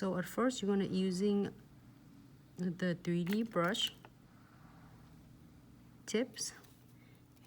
So at first you're going to using the 3D brush tips,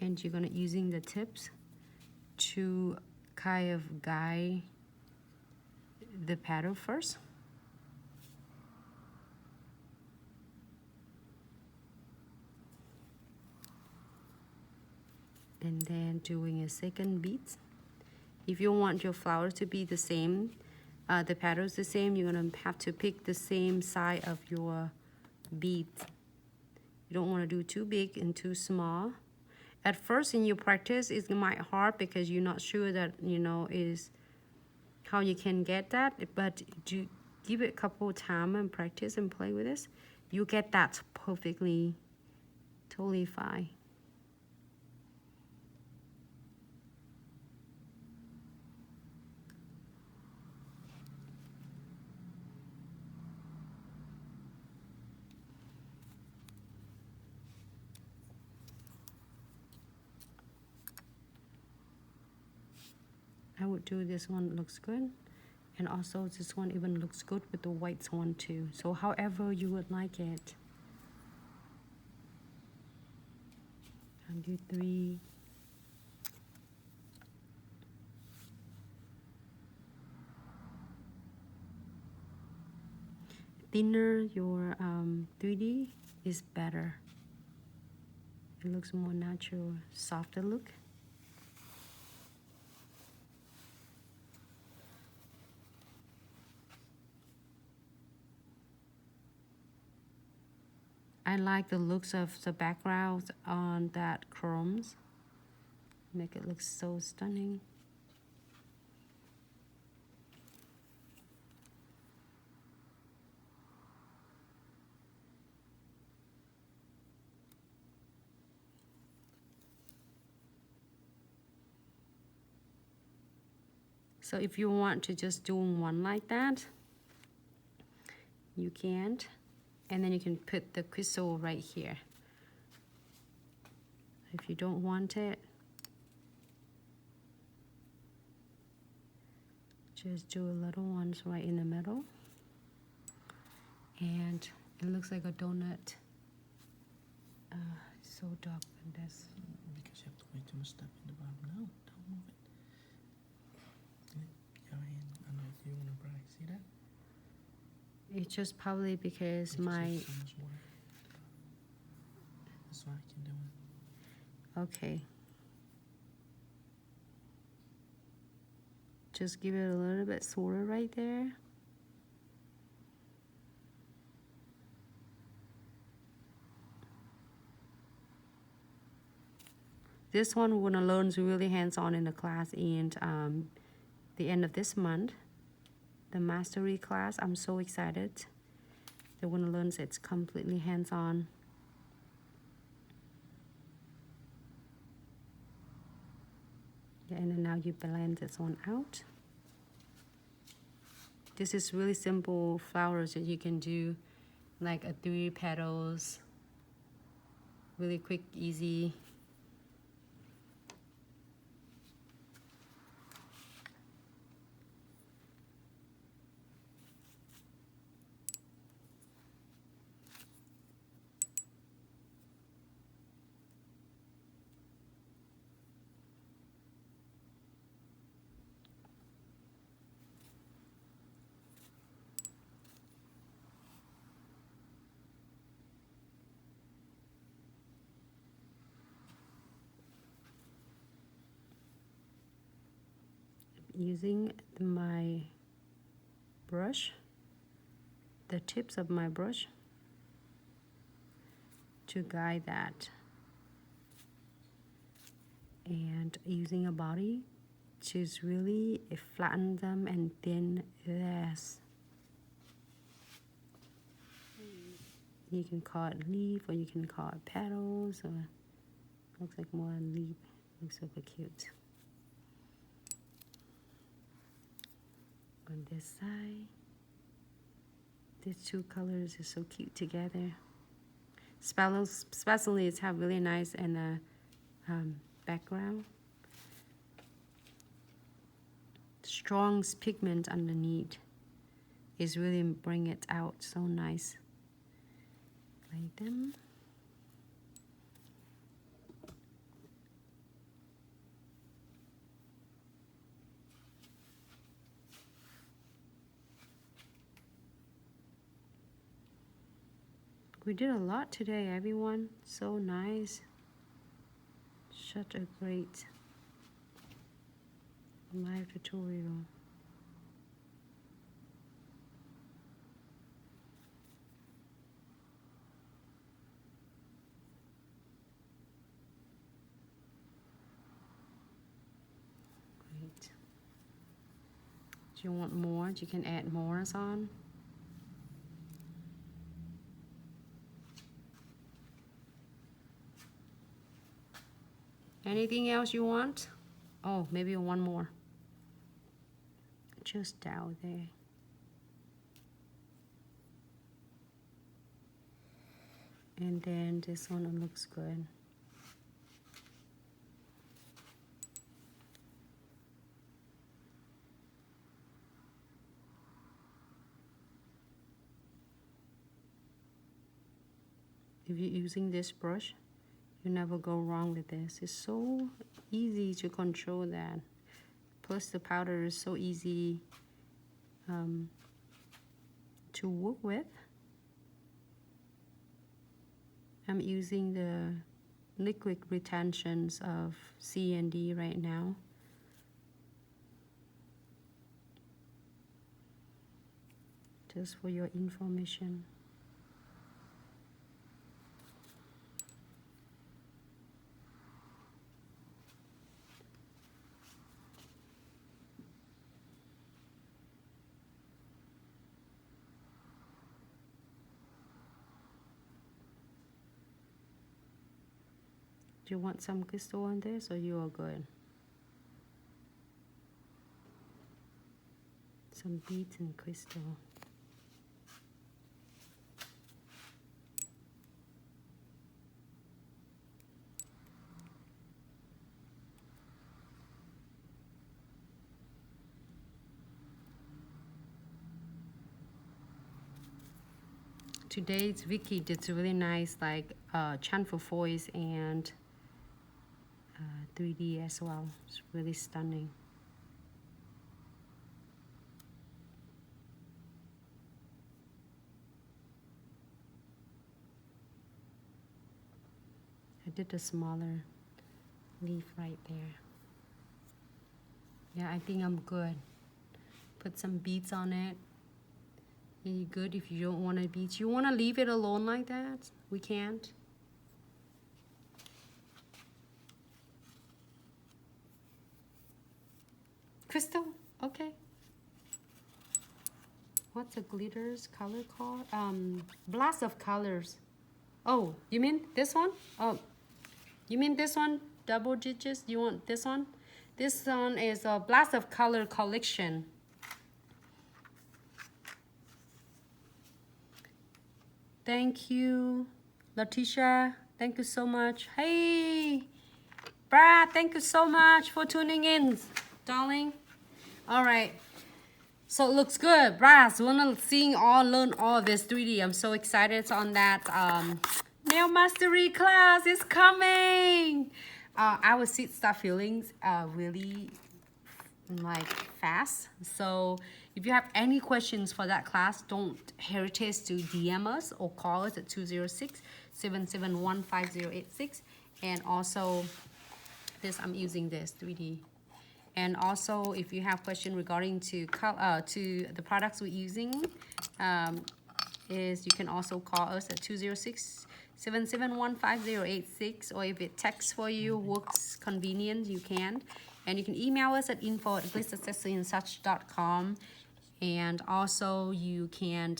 and you're going to using the tips to kind of guide the paddle first. And then doing a second bead. If you want your flower to be the same, the petals the same, you're gonna have to pick the same side of your bead. You don't want to do too big and too small. At first in your practice, it might hard because you're not sure that, you know, is how you can get that, but do give it a couple of time and practice and play with this. You get that perfectly, totally fine. I would do this one, looks good, and also this one even looks good with the white one too. So however you would like it. I'll do 3. Thinner your 3D is better. It looks more natural, softer look. I like the looks of the background on that chromes. Make it look so stunning. So if you want to just do one like that, you can't. And then you can put the crystal right here. If you don't want it, just do a little ones right in the middle. And it looks like a donut. It's so dark than this. Because you have to way too much stuff in the bottom. No, don't move it. Your hand under if you want to brag. See that? It's just probably because my... So much work. That's why I can do it. Okay. Just give it a little bit shorter right there. This one we're gonna learn really hands-on in the class and the end of this month. The mastery class, I'm so excited. They're gonna learn it's completely hands-on. Yeah, and then now you blend this one out. This is really simple flowers that you can do, like a 3 petals. Really quick, easy. Using my brush, the tips of my brush, to guide that, and using a body to really flatten them and thin this. You can call it leaf, or you can call it petals, or looks like more leaf. Looks super cute. On this side, these 2 colors are so cute together. Especially it's have really nice and background. Strong pigment underneath. It's really bring it out so nice. Like them. We did a lot today, everyone. So nice. Such a great live tutorial. Great. Do you want more? You can add more on. Anything else you want? Oh, maybe one more. Just down there. And then this one looks good. If you're using this brush, you never go wrong with this. It's so easy to control that. Plus the powder is so easy to work with. I'm using the liquid retentions of C and D right now. Just for your information. Do you want some crystal on this, or you are good? Some beads and crystal. Today, Vicky did really nice, like chamfer foils and 3D as well. It's really stunning. I did a smaller leaf right there. Yeah, I think I'm good. Put some beads on it. Are you good if you don't want to beads? You want to leave it alone like that? We can't. Crystal? Okay. What's the glitters color called? Blast of colors. Oh, you mean this one? Oh, you mean this one? Double digits? You want this one? This one is a Blast of Color collection. Thank you, Letitia. Thank you so much. Hey, Brad, thank you so much for tuning in, darling. All right. So it looks good. Brass, wanna learn all of this 3D. I'm so excited on that. Nail mastery class is coming. I will start feeling really like fast. So if you have any questions for that class, don't hesitate to DM us or call us at 206-771-5086. And also this, I'm using this 3D. And also, if you have questions regarding to the products we're using, is you can also call us at 206-771-5086, or if it texts for you works convenient, you can. And you can email us at info@glitzaccessoryandsuch.com. And also, you can